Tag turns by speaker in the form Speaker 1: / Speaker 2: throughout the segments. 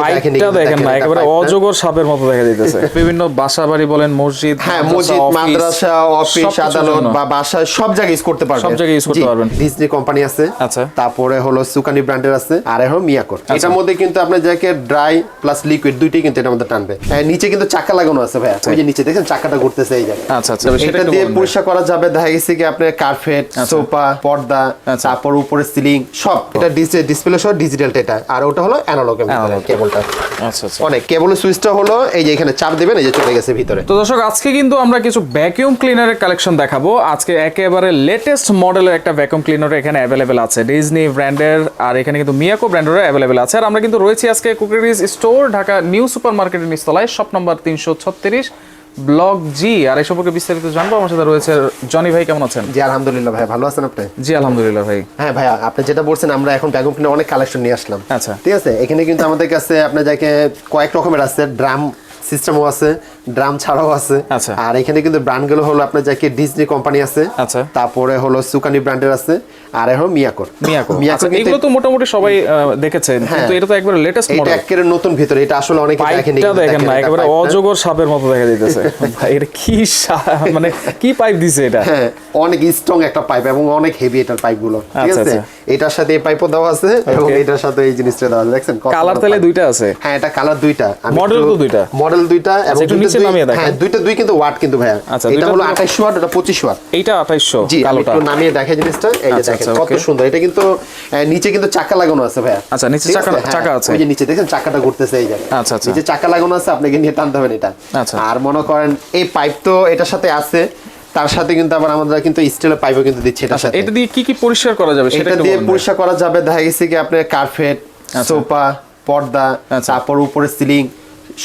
Speaker 1: পাইপটা দেখেন না, একেবারে অজগর সাপের মতো দেখা যাইতেছে। বিভিন্ন বাসা বাড়ি বলেন, মসজিদ,
Speaker 2: হ্যাঁ মসজিদ, মাদ্রাসা, অফিস, আদালত বা বাসা সব জায়গায় ইউজ করতে পারবেন।
Speaker 1: সব জায়গায় ইউজ করতে পারবেন।
Speaker 2: ডিজনি কোম্পানি আছে,
Speaker 1: আচ্ছা।
Speaker 2: তারপরে হলো সুকানি ব্র্যান্ডের আছে, আর হলো মিয়াকোর। এটার মধ্যে কিন্তু আপনার যাকে ড্রাই প্লাস লিকুইড দুইটাই কিন্তু এটার মধ্যে টানবে। নিচে কিন্তু চাকা লাগানো আছে ভাই, ওই যে নিচে দেখেন চাকাটা ঘুরতেছে এই জায়গায়।
Speaker 1: আচ্ছা আচ্ছা,
Speaker 2: এটা দিয়ে পরিষ্কার করা যাবে। দেখা গেছে কি আপনার কার্পেট, সোফা, পর্দা, তারপর উপরে সিলিং সব। এটা ডিসপ্লে সহ ডিজিটাল এটা, আর ওটা হলো অ্যানালগ কেবলটা।
Speaker 1: আচ্ছা আচ্ছা,
Speaker 2: অনেক কেবলের সুইচটা হলো এই যে এখানে চাপ দিবেন, এই যে চলে গেছে ভিতরে।
Speaker 1: তো দর্শক, আজকে কিন্তু আমরা কিছু ভ্যাকুয়াম ক্লিনারের কালেকশন দেখাবো। আজকে একেবারে লেটেস্ট মডেলের একটা ভ্যাকুয়াম ক্লিনার এখানে অ্যাভেলেবেল আছে, ডিজনি ব্র্যান্ডের, আর এখানে কিন্তু মিয়াকো ব্র্যান্ডেরও অ্যাভেলেবেল আছে। আর আমরা কিন্তু রয়েছি আজকে crockeries store, Dhaka new super মার্কেটের নিচতলায়, শপ নম্বর 336, ব্লক জি। আর এই সম্পর্কে বিস্তারিত জানবো। আমার সাথে রয়েছে জনি ভাই। কেমন আছেন?
Speaker 2: জি আলহামদুলিল্লাহ ভাই, ভালো আছেন আপনি?
Speaker 1: জি আলহামদুলিল্লাহ ভাই।
Speaker 2: হ্যাঁ ভাই, আপনি যেটা বলছেন, আমরা এখন ভ্যাকুয়াম ক্লিনার অনেক কালেকশন নিয়ে আসলাম।
Speaker 1: আচ্ছা,
Speaker 2: ঠিক আছে। এখানে কিন্তু আমাদের কাছে আপনার যাকে কয়েক রকমের আছে, ড্রাম সিস্টেমও আছে, ড্রাম ছাড়াও আছে।
Speaker 1: আচ্ছা।
Speaker 2: আর এখানে কিন্তু ব্র্যান্ডগুলো হলো আপনার যাকে ডিজনি কোম্পানি আছে,
Speaker 1: আচ্ছা,
Speaker 2: তারপরে হলো সুকানি ব্র্যান্ডের আছে, আর হলো মিয়াকোর।
Speaker 1: আচ্ছা, এগুলো তো মোটামুটি সবাই দেখেছেন, কিন্তু এটা তো একবারে লেটেস্ট মডেল।
Speaker 2: এটা একেবারে নতুন ভিতরে, এটা আসলে অনেকে দেখেনি।
Speaker 1: পাইপটা দেখেন না, একেবারে অজগর সাপের মতো দেখা যাইতেছে। ভাই এটা কি মানে কি পাইপ দিছে এটা?
Speaker 2: হ্যাঁ, অনেক স্ট্রং একটা পাইপ এবং অনেক হেভি এটার পাইপগুলো। ঠিক
Speaker 1: আচ্ছা,
Speaker 2: আছে। এটার সাথে এই পাইপও দেওয়া আছে এবং এটার সাথে এই জিনিসটা দেওয়া আছে। দেখছেন
Speaker 1: কালার তাহলে দুইটা আছে?
Speaker 2: হ্যাঁ, এটা কালার দুইটা,
Speaker 1: মডেল তো দুইটা,
Speaker 2: মডেল দুইটা এবং
Speaker 1: একটু নিচে নামিয়ে দেখেন।
Speaker 2: হ্যাঁ, দুই কিন্তু ওয়াট কিন্তু ভাইয়া।
Speaker 1: আচ্ছা,
Speaker 2: এটা হলো 28 ওয়াট, এটা 25 ওয়াট।
Speaker 1: এইটা 2800।
Speaker 2: জি, আমি একটু নামিয়ে দেখাই জিনিসটা। এই যে দেখেন কত সুন্দর। এটা কিন্তু নিচে কিন্তু চাকা লাগানো আছে ভাইয়া।
Speaker 1: আচ্ছা, নিচে চাকা আছে।
Speaker 2: ওই যে নিচে দেখেন চাকাটা ঘুরতেছে এই জায়গায়।
Speaker 1: আচ্ছা আচ্ছা,
Speaker 2: নিচে চাকা লাগানো আছে, আপনাকে নিয়ে টানতে হবে এটা।
Speaker 1: আচ্ছা।
Speaker 2: আর মনে করেন এই পাইপ তো এটার সাথে আছে, তার সাথে কিন্তু আবার আমরা কিন্তু স্টিলের পাইপও কিন্তু দিচ্ছি এটার সাথে।
Speaker 1: এটা দিয়ে কি কি পরিষ্কার করা যাবে সেটা
Speaker 2: এটা দিয়ে পরিষ্কার করা যাবে। দেখা গেছে কি আপনার কার্পেট, সোফা, পর্দা, তারপর উপরে সিলিং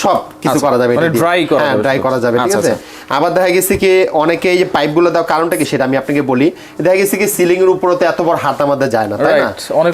Speaker 2: সব কিছু করা যাবে।
Speaker 1: মানে ড্রাই
Speaker 2: করা যাবে। ঠিক আছে। আবার দেখা গেছে কি অনেকে এই যে পাইপগুলো দাও, কারণটা কি সেটা আমি আপনাকে বলি। দেখা গেছে কি সিলিং এর উপরে তো এত বড় হাত আমাদের যায় না, তাই না?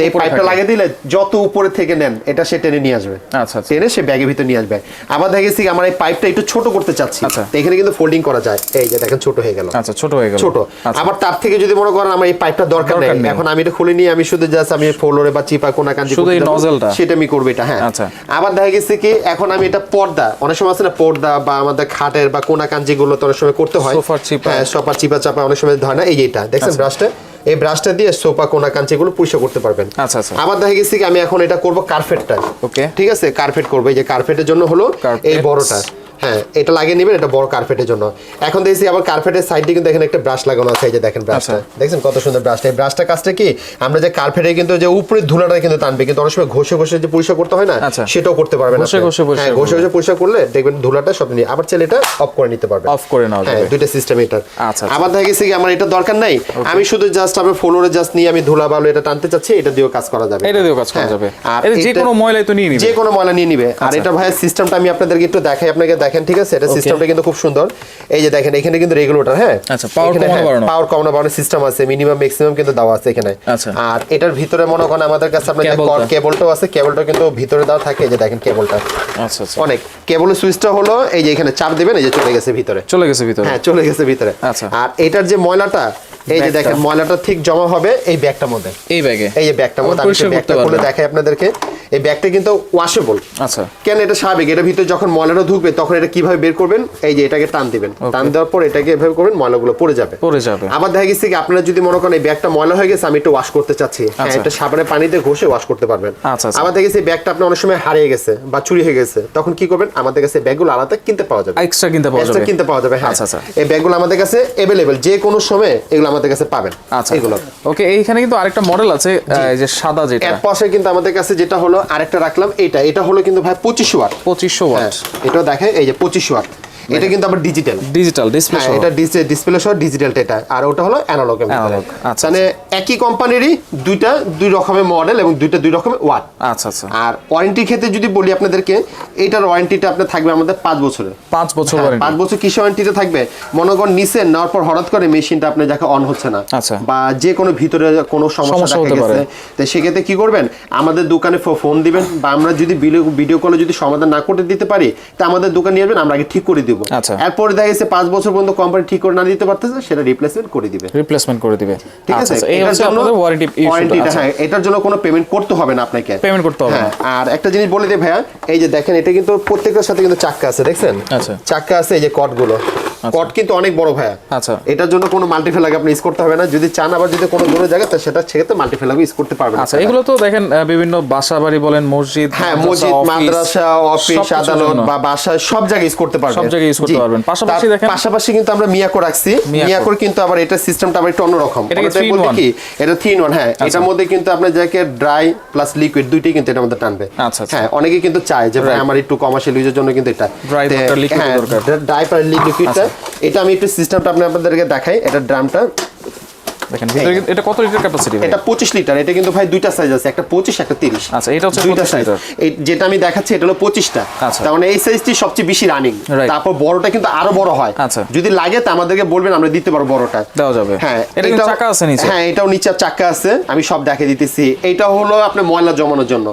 Speaker 2: এই পাইপটা লাগিয়ে দিলে যত উপরে থেকে নেন এটা সে টেনে নিয়ে আসবে।
Speaker 1: আচ্ছা,
Speaker 2: টেনে সে ব্যাগের ভিতর নিয়ে আসবে। আবার দেখা গেছে কি আমার এই পাইপটা একটু ছোট করতে চাচ্ছি, তো এখানে কিন্তু ফোল্ডিং করা যায়। এই যে দেখেন ছোট হয়ে গেল।
Speaker 1: আচ্ছা, ছোট হয়ে গেল।
Speaker 2: ছোট। আবার তার থেকে যদি মনে করেন আমার এই পাইপটা দরকার নেই, এখন আমি এটা খুলে নিয়ে আমি শুধু জাস্ট আমি ফ্লোরে বা চিপা কোনা কাঞ্জি
Speaker 1: শুধু এই নজলটা
Speaker 2: সেটা আমি করব এটা। হ্যাঁ।
Speaker 1: আচ্ছা।
Speaker 2: আবার দেখা গেছে কি এখন আমি এটা পর্দা, অনেক সময় আছে না পর্দা বা আমাদের খাটের বা কোনা কাঞ্জি গুলো তো অনেক সময় করতে হয়,
Speaker 1: সোফার চিপা।
Speaker 2: হ্যাঁ, সোফার চিপা চাপা অনেক সময় হয় না। এই যে এটা দেখছেন ব্রাশটা, এই ব্রাশটা দিয়ে সোফা কোনা কাঞ্চি গুলো পরিষ্কার করতে পারবেন।
Speaker 1: আচ্ছা আচ্ছা।
Speaker 2: আবার দেখা গেছে কি আমি এখন এটা করব কার্পেটটা।
Speaker 1: ওকে,
Speaker 2: ঠিক আছে। কার্পেট করব। এই যে কার্পেটের জন্য হলো এই বড়টা, হ্যাঁ, এটা লাগিয়ে নেবেন, এটা বড় কার্পেটের জন্য। এখন দেখছি আবার কার্পেটের সাইডে কিন্তু দেখেন একটা ব্রাশ লাগানো আছে। এই যে দেখেন ব্রাশটা, দেখছেন কত সুন্দর ব্রাশটা। এই ব্রাশটা কাজটা কি আমরা যে কার্পেটে কিন্তু যে উপরে ধুলাটা কিন্তু টানবে, কিন্তু অনেক সময় ঘষে ঘষে যে পরিষ্কার করতে হয় না, সেটাও করতে পারবেন।
Speaker 1: ঘষে ঘষে
Speaker 2: পরিষ্কার করলে দেখবেন ধুলাটা সব নিয়ে আবার চাইলে এটা অফ করে নিতে পারবেন।
Speaker 1: অফ করে নাও যাবে।
Speaker 2: দুইটা সিস্টেম এটা।
Speaker 1: আচ্ছা।
Speaker 2: আবার দেখা গেছে কি আমার এটা দরকার নাই, আমি শুধু জাস্ট আমার ফ্লোরে জাস্ট নিয়ে আমি ধুলা বালু এটা টানতে চাচ্ছি, এটা দিয়েও কাজ করা যাবে।
Speaker 1: এটা দিয়েও কাজ করা যাবে। আর যে কোনো ময়লাই তো নিয়ে নিবে,
Speaker 2: যে কোনো ময়লা নিয়ে নিবে। আর এটা ভাই সিস্টেমটা আমি আপনাদেরকে একটু দেখাই, আপনাকে দেখেন। ঠিক আছে। এটা সিস্টেমটা কিন্তু খুব সুন্দর। এই যে দেখেন এখানে কিন্তু রেগুলেটর, হ্যাঁ,
Speaker 1: আচ্ছা, পাওয়ার
Speaker 2: কমানো বাড়ানো সিস্টেম আছে, মিনিমাম ম্যাক্সিমাম কিন্তু দেওয়া আছে এখানে।
Speaker 1: আচ্ছা।
Speaker 2: আর এটার ভিতরে মনে করেন আমাদের কাছে আপনার কেবলটাও আছে, কেবলটা কিন্তু ভিতরে দেওয়া থাকে। এই যে দেখেন কেবলটা।
Speaker 1: আচ্ছা আচ্ছা।
Speaker 2: অনেক কেবলের সুইচটা হলো এই যে এখানে চাপ দিবেন, এই যে চলে গেছে ভিতরে। হ্যাঁ, চলে গেছে ভিতরে।
Speaker 1: আচ্ছা।
Speaker 2: আর এটার যে ময়লাটা, এই যে দেখেন ময়লাটা ঠিক জমা হবে এই ব্যাগটার মধ্যে।
Speaker 1: এই ব্যাগে,
Speaker 2: এই যে ব্যাগটার মধ্যে আমি ব্যাগটা খুলে দেখাই আপনাদেরকে। এই ব্যাগটা কিন্তু ওয়াশেবল।
Speaker 1: আচ্ছা।
Speaker 2: কেন এটা স্বাভাবিক, এর ভিতরে যখন ময়লাটা ঢুকবে তখন এটা কিভাবে বের করবেন, এই যে এটাকে টান দিবেন, টান দেওয়ার পর এটাকে এভাবে করবেন, ময়লাগুলো পড়ে যাবে। আবার দেখা গেছে কি আপনারা যদি মনে করেন এই ব্যাগটা ময়লা হয়ে গেছে, আমি একটু ওয়াশ করতে চাচ্ছি, হ্যাঁ, এটা সাবানের পানিতে ঘষে ওয়াশ করতে পারবেন। আবার দেখা গেছে ব্যাগটা আপনার অনেক সময় হারিয়ে গেছে বা চুরি হয়ে গেছে, তখন কি করবেন, আমাদের কাছে ব্যাগগুলো আলাদা কিনতে পাওয়া যাবে,
Speaker 1: এক্সট্রা কিনতে পাওয়া যাবে।
Speaker 2: হ্যাঁ, এই ব্যাগগুলো আমাদের কাছে अवेलेबल, যে কোনো সময় এগুলো আমাদের কাছে পাবেন।
Speaker 1: আচ্ছা, এগুলো ওকে। এইখানে কিন্তু আরেকটা মডেল আছে, এই যে সাদা যেটা,
Speaker 2: এর পাশে কিন্তু আমাদের কাছে যেটা হলো আরেকটা রাখলাম, এটা হলো কিন্তু ভাই 2500 ওয়াট।
Speaker 1: 2500 ওয়াট।
Speaker 2: এটাও দেখে এই যে 2500 ওয়াট। এটা কিন্তু আবার ডিজিটাল ডিসপ্লে সহ, এটা ডিসপ্লে সহ ডিজিটাল এটা, আর ওটা হলো অ্যানালগ। মানে একই কোম্পানিরই দুই রকমের মডেল এবং দুই রকমের ওয়াট।
Speaker 1: আচ্ছা আচ্ছা।
Speaker 2: আর ওয়ারেন্টির ক্ষেত্রে যদি বলি আপনাদেরকে, এটার ওয়ারেন্টিটা আপনার থাকবে আমাদের 5 বছরের।
Speaker 1: 5 বছর ওয়ারেন্টি।
Speaker 2: 5 বছর কিসের ওয়ারেন্টিতে থাকবে, মনে করেন নিছেন, নেওয়ার পর হঠাৎ করে মেশিনটা আপনার যাকে অন হচ্ছে না, বা যে কোনো ভিতরে কোনো সমস্যা দেখা গেছে, তো সেক্ষেত্রে কি করবেন, আমাদের দোকানে ফোন দিবেন, বা আমরা যদি ভিডিও কলে যদি সমাধান না করে দিতে পারি, তা আমাদের দোকানে নিয়ে আসবেন, আমরা আগে ঠিক করে দিব। দিব।
Speaker 1: আচ্ছা,
Speaker 2: এরপরে দেখা গেছে 5 বছর পর্যন্ত কোম্পানি ঠিক করে না দিতে পারতেছে, সেটা রিপ্লেসমেন্ট করে দিবে।
Speaker 1: ঠিক আছে, এই হচ্ছে আপনাদের
Speaker 2: ওয়ারেন্টিটা। হ্যাঁ, এটার জন্য কোনো পেমেন্ট করতে হবে না আপনাকে। হ্যাঁ, আর একটা জিনিস বলে দিই ভাইয়া, এই যে দেখেন এটা কিন্তু প্রত্যেকটার সাথে কিন্তু চাক্কা আছে, দেখছেন?
Speaker 1: আচ্ছা,
Speaker 2: চাক্কা আছে, এই যে কটগুলো, কট কিন্তু অনেক বড় ভাইয়া।
Speaker 1: আচ্ছা,
Speaker 2: এটার জন্য কোনো মাল্টিফেলাগ আপনি ইউজ করতে হবে না। যদি চান আবার যদি কোনো দূরে জায়গা, তো সেটা সেক্ষেত্রে মাল্টিফেলাগ ইউজ করতে পারবেন।
Speaker 1: আচ্ছা, এগুলো তো দেখেন বিভিন্ন বাসা বাড়ি বলেন, মসজিদ,
Speaker 2: হ্যাঁ, মসজিদ, মাদ্রাসা, অফিস, আদালত বা বাসা সব জায়গায় ইউজ করতে পারবেন। পাশাপাশি কিন্তু আমরা মিয়াকো রাখছি। মিয়াকোর কিন্তু আবার এটা সিস্টেমটা আবার একটু অন্যরকম।
Speaker 1: এটা কি
Speaker 2: 3-in-1? হ্যাঁ, এটার মধ্যে কিন্তু আপনার যাকে ড্রাই প্লাস লিকুইড দুইটাই কিন্তু এটার মধ্যে টানবে। হ্যাঁ, অনেকে কিন্তু চায় যে ভাই আমার একটু কমার্শিয়াল ইউজের জন্য কিন্তু এটা ড্রাই আর লিকুইডটা, এটা আমি একটু সিস্টেমটা আপনাদেরকে দেখাই। এটা ড্রামটা
Speaker 1: দেখেন, ভিতরে এটা কত লিটার ক্যাপাসিটি?
Speaker 2: এটা 25 লিটার। এটা কিন্তু ভাই দুইটা সাইজ আছে, একটা 25, একটা 30।
Speaker 1: আচ্ছা, এটা হচ্ছে
Speaker 2: দুইটা সাইজ। এই যেটা আমি দেখাচ্ছি এটা হলো 25টা। তার মানে এই সাইজটি সবচেয়ে বেশি রানিং। তারপর বড়টা কিন্তু আরো বড় হয়। যদি লাগে তা আমাদেরকে বলবেন, আমরা দিতে পারবো, বড়টা দেওয়া যাবে। হ্যাঁ, এটা চাকা আছে নিচে। হ্যাঁ, এটাও নিচে চাকা আছে, আমি সব দেখিয়ে দিতেছি। এটা হলো আপনার ময়লা জমানোর জন্য,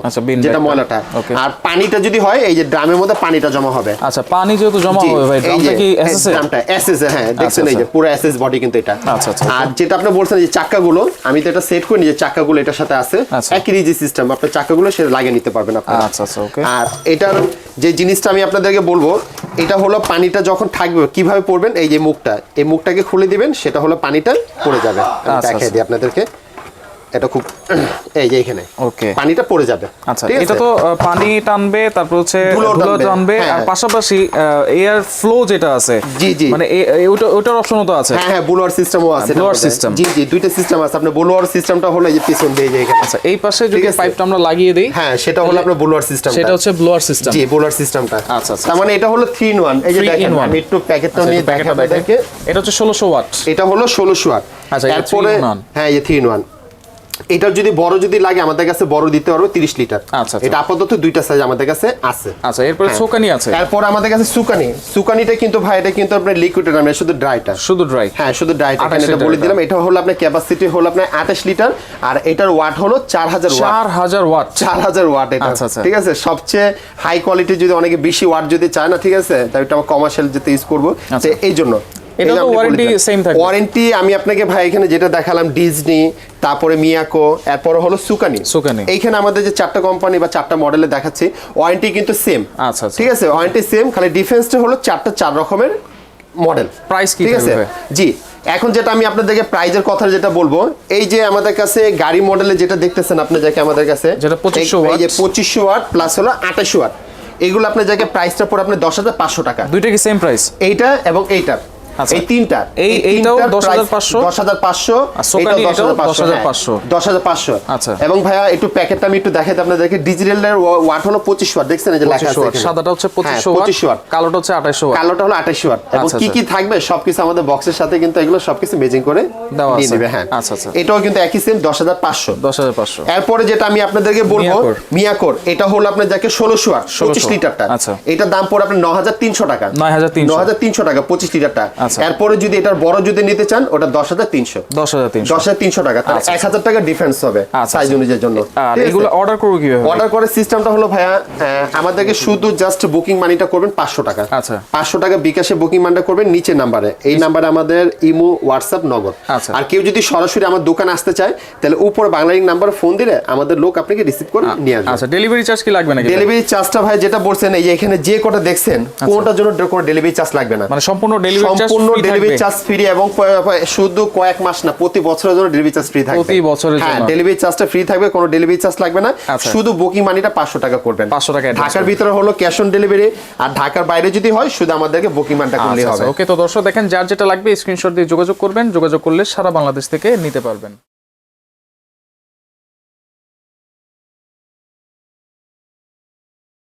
Speaker 2: যেটা ময়লাটা। আর পানিটা যদি হয়, এই যে ড্রামের মধ্যে পানিটা জমা হবে।
Speaker 1: আচ্ছা, পানি যেহেতু জমা হবে ভাই, ড্রামটা কি এসএস?
Speaker 2: ড্রামটা এসএস। হ্যাঁ, দেখছেন এই যে পুরো এসএস বডি কিন্তু এটা। আচ্ছা, আর যেটা আপনি বলছেন যে চাকাগুলো, আমি তো এটা সেট করে নিয়ে চাকাগুলো এটার সাথে আছে, একই রিজি সিস্টেম। আপনার চাকাগুলো সেটা লাগিয়ে নিতে পারবেন আপনারা। আচ্ছা, ওকে। আর এটার যে জিনিসটা আমি আপনাদেরকে বলবো, এটা হলো পানিটা যখন থাকবে কিভাবে পড়বেন, এই যে মুখটা, এই মুখটাকে খুলে দিবেন, সেটা হলো পানিটা পড়ে যাবে। দেখাই দিই আপনাদেরকে, এটা খুব এই যে এখানে ওকে পানিটা পড়ে যাবে।
Speaker 1: আচ্ছা, এটা তো পানি টানবে, তারপর হচ্ছে ধুলো টানবে, আর পাশাপাশি এয়ার ফ্লো যেটা আছে,
Speaker 2: জি জি,
Speaker 1: মানে ওটার অপশনও তো আছে।
Speaker 2: হ্যাঁ হ্যাঁ, ব্লোয়ার সিস্টেমও আছে।
Speaker 1: ব্লোয়ার সিস্টেম,
Speaker 2: জি জি, দুইটা সিস্টেম আছে। আপনার ব্লোয়ার সিস্টেমটা হলো এই যে পিছন দিয়ে যে এখানে।
Speaker 1: আচ্ছা, এই পাশে যদি পাইপটা আমরা লাগিয়ে দেই,
Speaker 2: হ্যাঁ, সেটা হলো আপনার ব্লোয়ার সিস্টেম।
Speaker 1: সেটা হচ্ছে ব্লোয়ার সিস্টেম।
Speaker 2: জি, ব্লোয়ার সিস্টেমটা। আচ্ছা, তার মানে এটা হলো 3-in-1। এই যে দেখেন, আমি একটু প্যাকেটটা নিয়ে দেখাবো আপনাদেরকে।
Speaker 1: এটা হচ্ছে 1600 ওয়াট।
Speaker 2: এটা হলো 1600 ওয়াট। আচ্ছা, এরপরে হ্যাঁ, এই 3-in-1। এটার যদি বড় যদি লাগে আমাদের কাছে বড় দিতে পারবো 30 লিটার। আচ্ছা, এটা আপাতত দুইটা সাইজ আমাদের কাছে আছে।
Speaker 1: আচ্ছা, এরপরে সুকানি আছে।
Speaker 2: এরপর আমাদের কাছে সুকানিটা কিন্তু ভাই, এটা কিন্তু আপনার লিকুইডের নাম, শুধু ড্রাইটা। হ্যাঁ, শুধু ড্রাইটা। এটা বলে দিলাম, এটা হলো আপনার ক্যাপাসিটি হলো আপনার 28 লিটার, আর এটার ওয়াট হলো 4000 ওয়াট। 4000 ওয়াট এটা। ঠিক আছে, সবচেয়ে হাই কোয়ালিটি। যদি অনেকে বেশি ওয়াট যদি চায় না, ঠিক আছে, তাই এটা কমার্শিয়াল যেতে ইউজ করবো, এই জন্য।
Speaker 1: এটা তো ওয়ারেন্টি সেম থাকবে।
Speaker 2: ওয়ারেন্টি আমি আপনাকে ভাই এখানে যেটা দেখালাম, ডিজনি, তারপরে মিয়াকো, এরপর হলো সুকানি। এইখানে আমাদের যে 4টা কোম্পানি বা 4টা মডেলে দেখাচ্ছি, ওয়ারেন্টি কিন্তু সেম। আচ্ছা, ঠিক আছে, ওয়ারেন্টি সেম, খালি ডিফারেন্সটা হলো 4 রকমের মডেল।
Speaker 1: প্রাইস কি
Speaker 2: ঠিক আছে? জি, এখন যেটা আমি আপনাদেরকে প্রাইজের কথা যেটা বলবো, এই যে আমাদের কাছে গাড়ি মডেলে যেটা দেখতেছেন আপনি, যাকে আমাদের কাছে
Speaker 1: যেটা 2500 ওয়াট,
Speaker 2: এই যে 2500 ওয়াট প্লাস হলো 28 ওয়াট, এগুলো আপনার জায়গায় প্রাইসটা পড়ে আপনি 10,500 টাকা।
Speaker 1: দুইটা কি সেম প্রাইস? এইটা এবং এইটা, এই তিনটা, এইটাও 10,500, 10,500, এটাও 10,500। আচ্ছা, এবং ভাইয়া একটু প্যাকেটটা আমি একটু দেখাই আপনাদেরকে। ডিজিটালের ওয়াট হলো 25 ওয়াট, দেখছেন এই যে লেখা আছে এখানে। সাদাটা হচ্ছে 25 ওয়াট, কালোটা হচ্ছে 28 ওয়াট। কালোটা হলো 28 ওয়াট। এবং কি কি থাকবে সবকিছু আমাদের বক্সের সাথে কিন্তু এগুলো সবকিছু মেজিং করে দিয়ে দিবে। হ্যাঁ, আচ্ছা আচ্ছা, এটাও কিন্তু একই সেম 10,500। এরপরে যেটা আমি আপনাদেরকে বলবো, মিয়াকোর, এটা হলো আপনার যাকে 1600 ওয়াট, 25 লিটারটা। আচ্ছা, এটার দাম পড়ে আপনার 9,300 টাকা। 9,300 টাকা 25 লিটারটা। এরপরে যদি এটার বড় যদি নিতে চান, ওটা 10,300 টাকা। তাহলে 1000 টাকা ডিফারেন্স হবে সাইজ অনুযায়ীর জন্য। আর এগুলো অর্ডার করব কিভাবে? অর্ডার করার সিস্টেমটা হলো ভাইয়া, আমাদেরকে শুধু জাস্ট বুকিং মানিটা করবেন 500 টাকা। আচ্ছা, 500 টাকা বিকাশে বুকিং মানিটা করবেন নিচে নাম্বারে। এই নাম্বারে আমাদের ইমো, হোয়াটসঅ্যাপ, নগদ। আর কেউ যদি সরাসরি আমার দোকানে আসতে চায়, তাহলে উপর বাংলালিং নাম্বারে ফোন দিলে আমাদের লোক আপনাকে রিসিভ করে নিয়ে আসবে। আচ্ছা, ডেলিভারি চার্জ কি লাগবে নাকি? ডেলিভারি চার্জটা ভাই যেটা বলছেন, এই যে এখানে যে কোটা দেখছেন, কোনটার জন্য কোনো ডেলিভারি চার্জ লাগবে না। মানে সম্পূর্ণ ডেলিভারি চার্জ ফ্রি, এবং শুধু কয়েক মাস না, প্রতি বছরের জন্য ডেলিভারি চার্জ ফ্রি থাকবে। প্রতি বছরের জন্য ডেলিভারি চার্জটা ফ্রি থাকবে, কোনো ডেলিভারি চার্জ লাগবে না। শুধু বুকিং মানিটা 500 টাকা করবেন। 500 টাকা। ঢাকার ভিতরে হলো ক্যাশ অন ডেলিভারি, আর ঢাকার বাইরে যদি হয় শুধু আমাদেরকে বুকিং মানিটা করলেই হবে। ওকে, তো দর্শক দেখেন, যার যেটা লাগবে স্ক্রিনশট দিয়ে যোগাযোগ করবেন। যোগাযোগ করলে সারা বাংলাদেশ থেকে নিতে পারবেন।